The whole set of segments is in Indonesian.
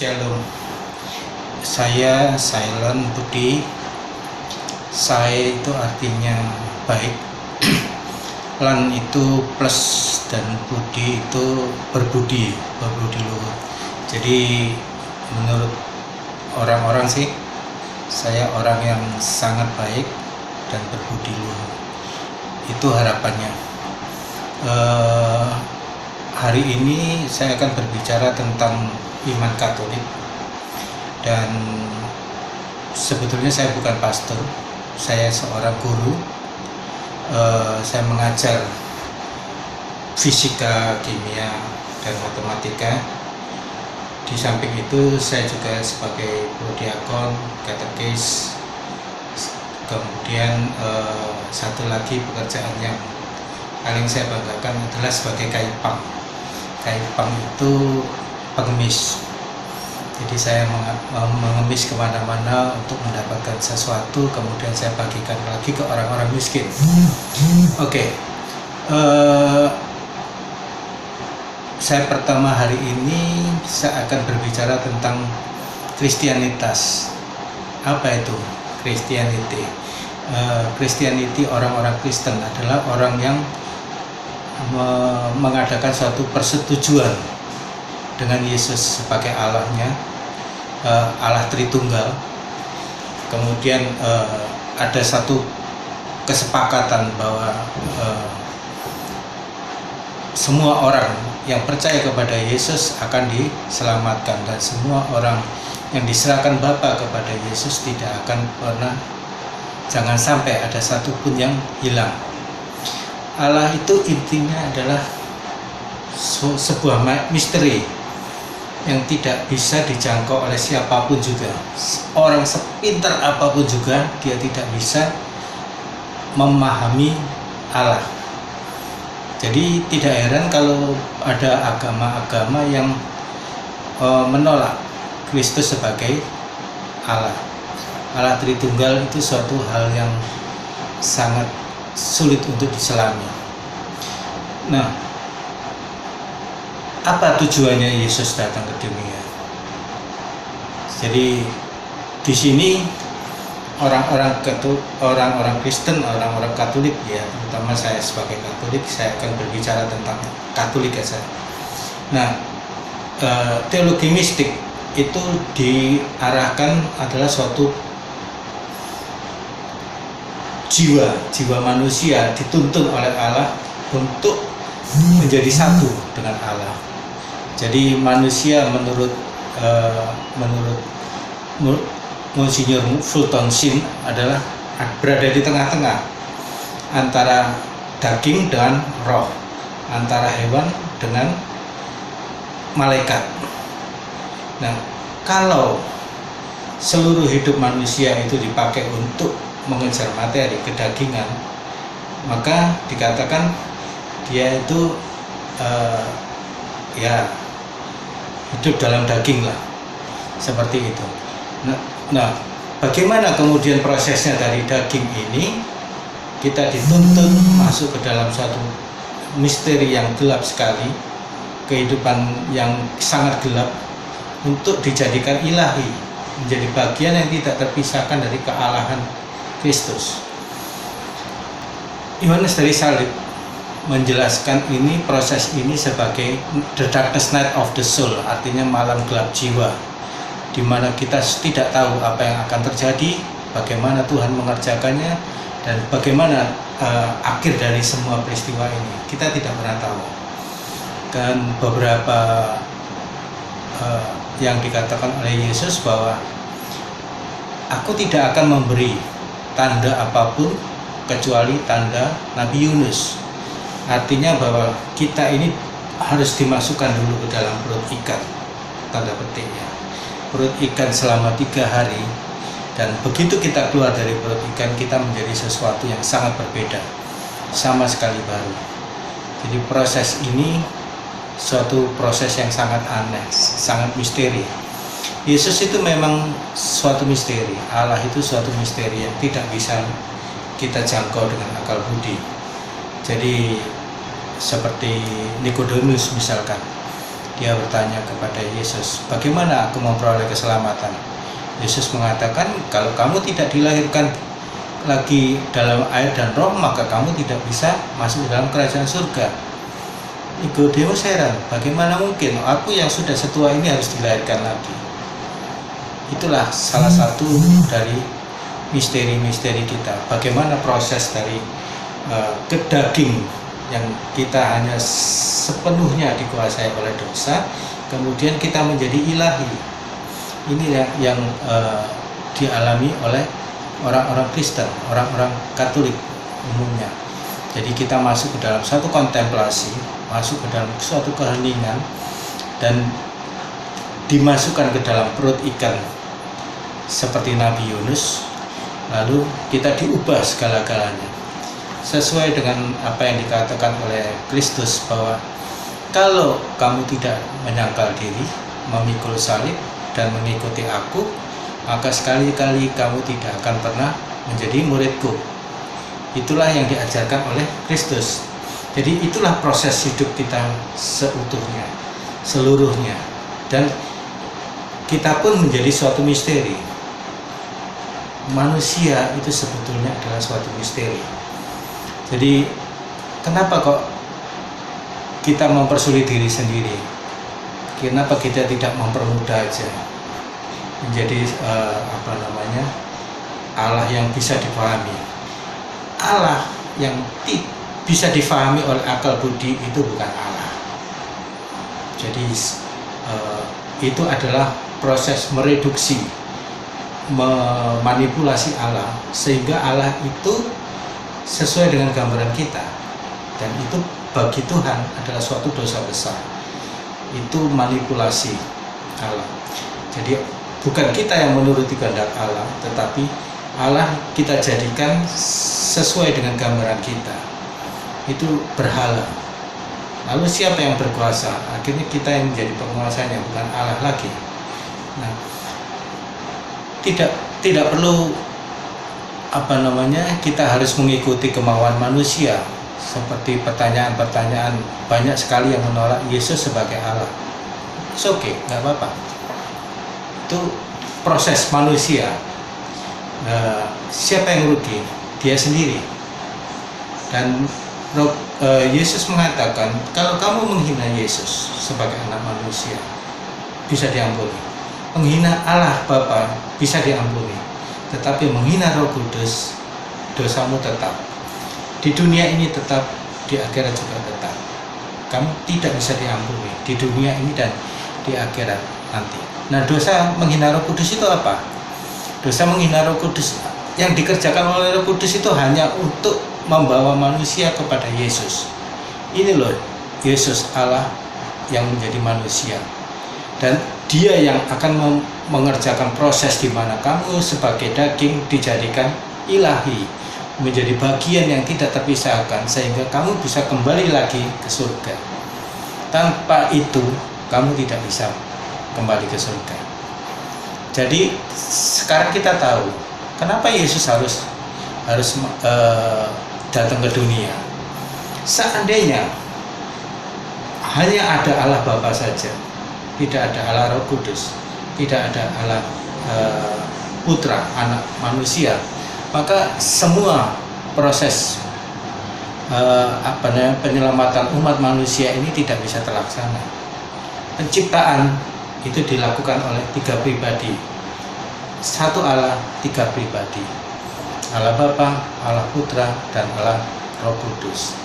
Shalom, saya Silent Budi. Saya itu artinya baik, lan itu plus, dan budi itu berbudi luhur. Jadi menurut orang-orang sih, saya orang yang sangat baik dan berbudi luhur. Itu harapannya. Hari ini saya akan berbicara tentang iman Katolik, dan sebetulnya saya bukan pastor, saya seorang guru. Saya mengajar fisika, kimia, dan matematika. Di samping itu saya juga sebagai prodiakon, katekis. Kemudian satu lagi pekerjaan yang paling saya banggakan adalah sebagai kaipang. Kaipang itu pengemis. Jadi saya mengemis kemana-mana untuk mendapatkan sesuatu, kemudian saya bagikan lagi ke orang-orang miskin. Oke. Saya pertama hari ini saya akan berbicara tentang Kristianitas. Apa itu Christianity? Christianity, orang-orang Kristen adalah orang yang mengadakan suatu persetujuan dengan Yesus sebagai Allahnya, Allah Tritunggal. Kemudian ada satu kesepakatan bahwa semua orang yang percaya kepada Yesus akan diselamatkan, dan semua orang yang diserahkan Bapa kepada Yesus tidak akan pernah, jangan sampai ada satupun yang hilang. Allah itu intinya adalah sebuah misteri yang tidak bisa dijangkau oleh siapapun juga. Orang sepintar apapun juga, dia tidak bisa memahami Allah. Jadi tidak heran kalau ada agama-agama yang menolak Kristus sebagai Allah. Allah Tritunggal itu suatu hal yang sangat sulit untuk diselami. Nah, apa tujuannya Yesus datang ke dunia? Jadi di sini orang-orang Kristen, orang-orang Katolik, ya, terutama saya sebagai Katolik, saya akan berbicara tentang Katolik saja. Nah, teologi mistik itu diarahkan adalah suatu jiwa manusia dituntun oleh Allah untuk menjadi satu dengan Allah. Jadi manusia menurut Monsignor Fulton Sheen adalah berada di tengah-tengah antara daging dan roh, antara hewan dengan malaikat. Nah, kalau seluruh hidup manusia itu dipakai untuk mengejar materi, kedagingan, maka dikatakan dia itu ya hidup dalam daging lah, seperti itu. Nah, bagaimana kemudian prosesnya dari daging ini kita dituntun masuk ke dalam suatu misteri yang gelap sekali, kehidupan yang sangat gelap, untuk dijadikan ilahi, menjadi bagian yang tidak terpisahkan dari kealahan Kristus. Yohanes dari Salib menjelaskan proses ini sebagai the darkness night of the soul, artinya malam gelap jiwa, di mana kita tidak tahu apa yang akan terjadi, bagaimana Tuhan mengerjakannya, dan bagaimana akhir dari semua peristiwa ini. Kita tidak pernah tahu. Dan beberapa yang dikatakan oleh Yesus bahwa aku tidak akan memberi tanda apapun kecuali tanda Nabi Yunus. Artinya bahwa kita ini harus dimasukkan dulu ke dalam perut ikan, tanda petik ya, perut ikan selama 3 hari, dan begitu kita keluar dari perut ikan, kita menjadi sesuatu yang sangat berbeda, sama sekali baru. Jadi proses ini suatu proses yang sangat aneh, sangat misteri. Yesus itu memang suatu misteri, Allah itu suatu misteri yang tidak bisa kita jangkau dengan akal budi. Jadi seperti Nikodemus misalkan, Dia bertanya kepada Yesus, bagaimana aku memperoleh keselamatan? Yesus mengatakan, kalau kamu tidak dilahirkan lagi dalam air dan roh, maka kamu tidak bisa masuk dalam kerajaan surga. Nikodemus heran, bagaimana mungkin aku yang sudah setua ini harus dilahirkan lagi? Itulah salah satu dari misteri-misteri kita. Bagaimana proses dari ke daging yang kita hanya sepenuhnya dikuasai oleh dosa, kemudian kita menjadi ilahi. Ini yang dialami oleh orang-orang Kristen, orang-orang Katolik umumnya. Jadi kita masuk ke dalam satu kontemplasi, masuk ke dalam suatu keheningan, dan dimasukkan ke dalam perut ikan seperti Nabi Yunus, lalu kita diubah segala-galanya sesuai dengan apa yang dikatakan oleh Kristus, bahwa kalau kamu tidak menyangkal diri, memikul salib dan mengikuti aku, maka sekali-kali kamu tidak akan pernah menjadi muridku. Itulah yang diajarkan oleh Kristus. Jadi itulah proses hidup kita seutuhnya, seluruhnya, dan kita pun menjadi suatu misteri. Manusia itu sebetulnya adalah suatu misteri. Jadi kenapa kok kita mempersulit diri sendiri? Kenapa kita tidak mempermudah aja menjadi Allah yang bisa dipahami? Allah yang bisa difahami oleh akal budi itu bukan Allah. Jadi itu adalah proses mereduksi, memanipulasi Allah, sehingga Allah itu sesuai dengan gambaran kita, dan itu bagi Tuhan adalah suatu dosa besar. Itu manipulasi Allah. Jadi bukan kita yang menuruti kehendak Allah, tetapi Allah kita jadikan sesuai dengan gambaran kita. Itu berhala. Lalu siapa yang berkuasa? Akhirnya kita yang menjadi penguasanya, bukan Allah lagi. Nah, tidak perlu kita harus mengikuti kemauan manusia, seperti pertanyaan-pertanyaan banyak sekali yang menolak Yesus sebagai Allah. It's okay, nggak apa-apa. Itu proses manusia. Siapa yang rugi? Dia sendiri. Dan Yesus mengatakan, kalau kamu menghina Yesus sebagai anak manusia, bisa diampuni. Menghina Allah Bapa bisa diampuni, tetapi menghina Roh Kudus, dosamu tetap. Di dunia ini tetap, di akhirat juga tetap. Kamu tidak bisa diampuni di dunia ini dan di akhirat nanti. Nah, dosa menghina Roh Kudus itu apa? Dosa menghina Roh Kudus yang dikerjakan oleh Roh Kudus itu hanya untuk membawa manusia kepada Yesus. Ini loh, Yesus Allah yang menjadi manusia, dan Dia yang akan mengerjakan proses di mana kamu sebagai daging dijadikan ilahi, menjadi bagian yang tidak terpisahkan, sehingga kamu bisa kembali lagi ke surga. Tanpa itu kamu tidak bisa kembali ke surga. Jadi sekarang kita tahu kenapa Yesus harus datang ke dunia. Seandainya hanya ada Allah Bapa saja, tidak ada Allah Roh Kudus, tidak ada Allah Putra, anak manusia, maka semua proses penyelamatan umat manusia ini tidak bisa terlaksana. Penciptaan itu dilakukan oleh 3 pribadi, satu Allah, 3 pribadi, Allah Bapa, Allah Putra, dan Allah Roh Kudus.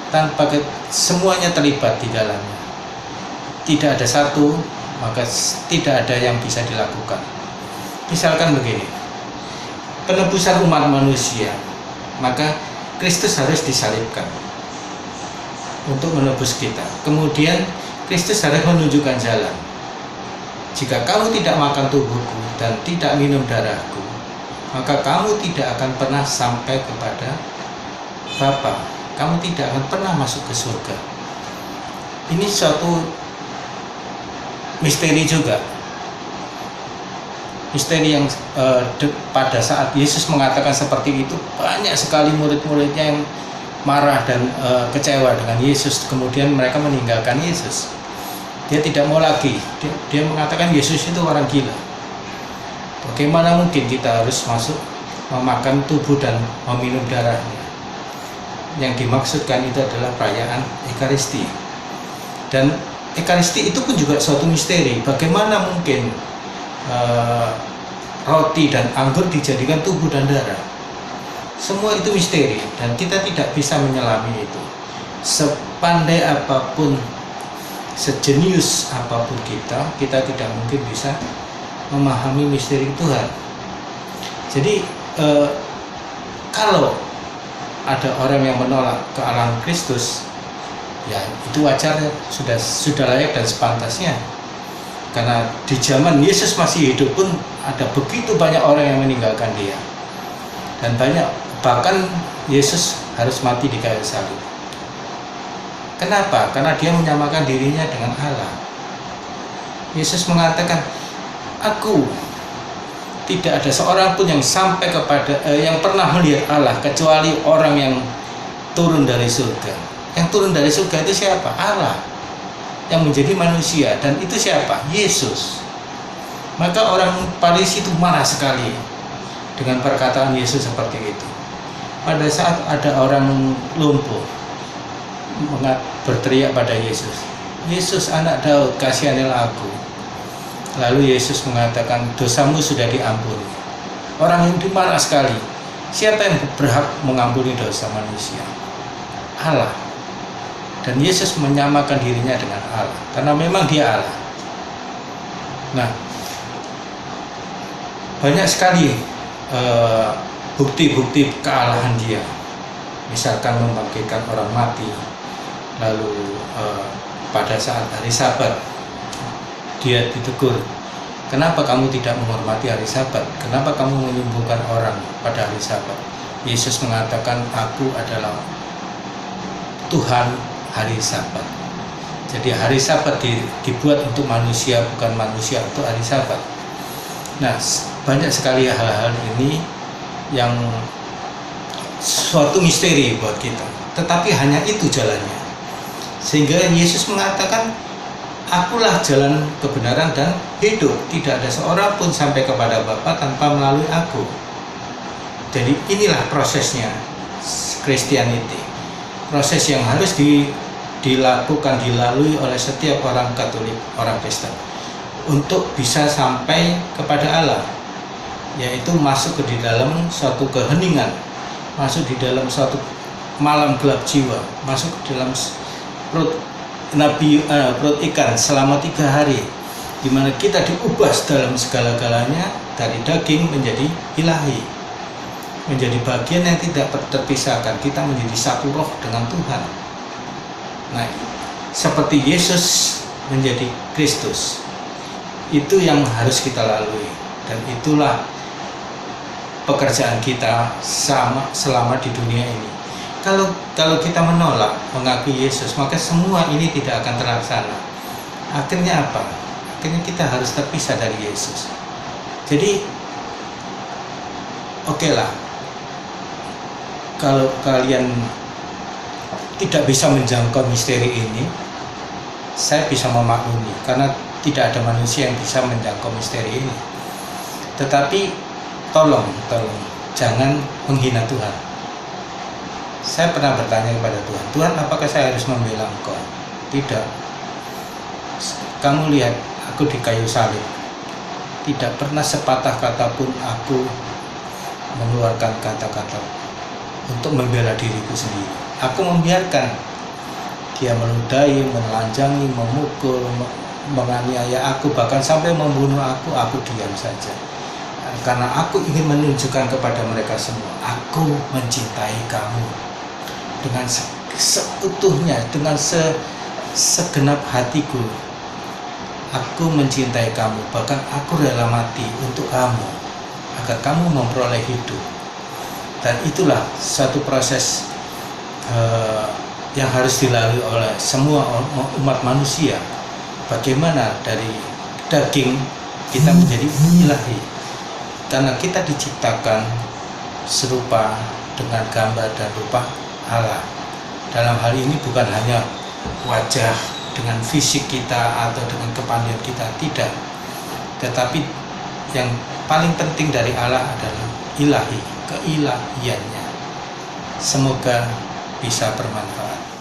Tanpa semuanya terlibat di dalamnya, tidak ada satu, maka tidak ada yang bisa dilakukan. Misalkan begini, penebusan umat manusia, maka Kristus harus disalibkan untuk menebus kita. Kemudian Kristus harus menunjukkan jalan. Jika kamu tidak makan tubuhku dan tidak minum darahku, maka kamu tidak akan pernah sampai kepada Bapa. Kamu tidak akan pernah masuk ke surga. Ini suatu misteri juga. Misteri yang pada saat Yesus mengatakan seperti itu, banyak sekali murid-muridnya yang marah dan kecewa dengan Yesus. Kemudian mereka meninggalkan Yesus. Dia tidak mau lagi. Dia mengatakan Yesus itu orang gila. Bagaimana mungkin kita harus masuk memakan tubuh dan meminum darahnya? Yang dimaksudkan itu adalah perayaan Ekaristi. Dan Ekaristi itu pun juga suatu misteri. Bagaimana mungkin roti dan anggur dijadikan tubuh dan darah? Semua itu misteri dan kita tidak bisa menyelami itu. Sepandai apapun, sejenius apapun kita tidak mungkin bisa memahami misteri Tuhan. Jadi kalau ada orang yang menolak kealahan Kristus, ya itu wajar, sudah layak dan sepantasnya. Karena di zaman Yesus masih hidup pun ada begitu banyak orang yang meninggalkan Dia, dan bahkan Yesus harus mati di kayu salib. Kenapa? Karena Dia menyamakan dirinya dengan Allah. Yesus mengatakan, aku tidak ada seorang pun yang sampai kepada yang pernah melihat Allah kecuali orang yang turun dari surga. Yang turun dari surga itu siapa? Allah yang menjadi manusia. Dan itu siapa? Yesus. Maka orang Farisi itu marah sekali dengan perkataan Yesus seperti itu. Pada saat ada orang lumpuh berteriak pada Yesus, Yesus anak Daud, kasihanilah aku. Lalu Yesus mengatakan, dosamu sudah diampuni. Orang yang marah sekali. Siapa yang berhak mengampuni dosa manusia? Allah. Dan Yesus menyamakan dirinya dengan Allah, karena memang Dia Allah. Nah, banyak sekali bukti-bukti kealahan Dia. Misalkan membangkitkan orang mati. Lalu pada saat hari Sabat Dia ditegur, kenapa kamu tidak menghormati hari Sabat? Kenapa kamu menyembuhkan orang pada hari Sabat? Yesus mengatakan, aku adalah Tuhan hari Sabat. Jadi hari Sabat dibuat untuk manusia, bukan manusia untuk hari Sabat. Nah, banyak sekali hal-hal ini yang suatu misteri buat kita. Tetapi hanya itu jalannya. Sehingga Yesus mengatakan, akulah jalan kebenaran dan hidup. Tidak ada seorang pun sampai kepada Bapa tanpa melalui aku. Jadi inilah prosesnya Christianity. Proses yang harus dilalui oleh setiap orang Katolik, orang Kristen, untuk bisa sampai kepada Allah, yaitu masuk ke di dalam suatu keheningan, masuk di dalam suatu malam gelap jiwa, masuk ke dalam perut ikan selama 3 hari, di mana kita diubah dalam segala-galanya dari daging menjadi ilahi, menjadi bagian yang tidak terpisahkan. Kita menjadi satu roh dengan Tuhan. Nah, seperti Yesus menjadi Kristus, itu yang harus kita lalui, dan itulah pekerjaan kita selama di dunia ini. Kalau kita menolak mengakui Yesus, maka semua ini tidak akan terlaksana. Akhirnya apa? Akhirnya kita harus terpisah dari Yesus. Jadi, oke lah, kalau kalian tidak bisa menjangkau misteri ini, saya bisa memaklumi, karena tidak ada manusia yang bisa menjangkau misteri ini. Tetapi tolong jangan menghina Tuhan. Saya pernah bertanya kepada Tuhan, Tuhan, apakah saya harus membela Engkau? Tidak. Kamu lihat aku di kayu salib, tidak pernah sepatah kata pun aku mengeluarkan kata-kata untuk membela diriku sendiri. Aku membiarkan Dia meludahi, menelanjangi, memukul, menganiaya aku, bahkan sampai membunuh aku diam saja. Karena aku ingin menunjukkan kepada mereka semua, aku mencintai kamu dengan seutuhnya, dengan segenap hatiku. Aku mencintai kamu, bahkan aku rela mati untuk kamu, agar kamu memperoleh hidup. Dan itulah satu proses yang harus dilalui oleh semua umat manusia. Bagaimana dari daging kita menjadi ilahi, karena kita diciptakan serupa dengan gambar dan rupa Allah. Dalam hal ini bukan hanya wajah dengan fisik kita atau dengan kepandaian kita, tidak. Tetapi yang paling penting dari Allah adalah ilahi, keilahiannya. Semoga bisa bermanfaat.